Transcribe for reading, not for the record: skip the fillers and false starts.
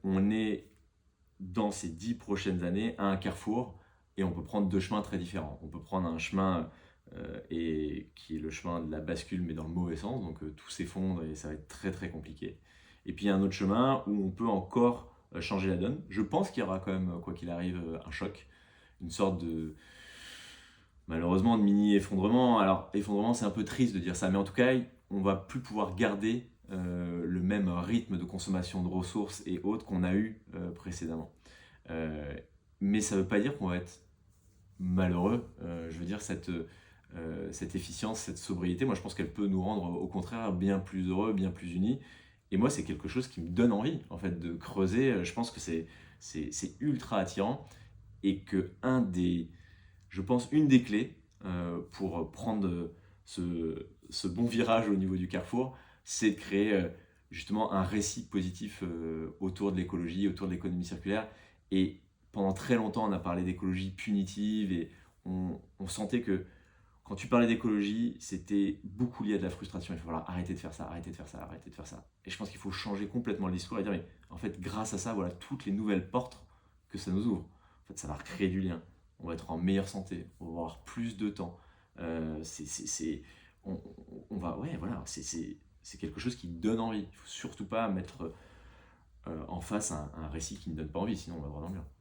on est dans ces 10 prochaines années à un carrefour et on peut prendre deux chemins très différents. On peut prendre un chemin qui est le chemin de la bascule, mais dans le mauvais sens, donc tout s'effondre et ça va être très très compliqué. Et puis il y a un autre chemin où on peut encore changer la donne. Je pense qu'il y aura quand même, quoi qu'il arrive, un choc, une sorte de, malheureusement, de mini-effondrement. Alors, effondrement, c'est un peu triste de dire ça, mais en tout cas, on va plus pouvoir garder le même rythme de consommation de ressources et autres qu'on a eu précédemment. Euh, mais ça ne veut pas dire qu'on va être malheureux. Je veux dire, cette efficience, cette sobriété, moi je pense qu'elle peut nous rendre au contraire bien plus heureux, bien plus unis. Et moi, c'est quelque chose qui me donne envie en fait de creuser. Je pense que c'est ultra attirant et que je pense une des clés pour prendre ce bon virage au niveau du carrefour, c'est de créer justement un récit positif autour de l'écologie, autour de l'économie circulaire. Et pendant très longtemps, on a parlé d'écologie punitive et on sentait que quand tu parlais d'écologie, c'était beaucoup lié à de la frustration. Il faut falloir arrêter de faire ça, arrêter de faire ça, arrêter de faire ça. Et je pense qu'il faut changer complètement le discours et dire, mais en fait, grâce à ça, voilà toutes les nouvelles portes que ça nous ouvre. En fait, ça va recréer du lien. On va être en meilleure santé, on va avoir plus de temps. On, on va, ouais, voilà, c'est quelque chose qui donne envie. Il ne faut surtout pas mettre en face un récit qui ne donne pas envie, sinon on va droit dans le mur.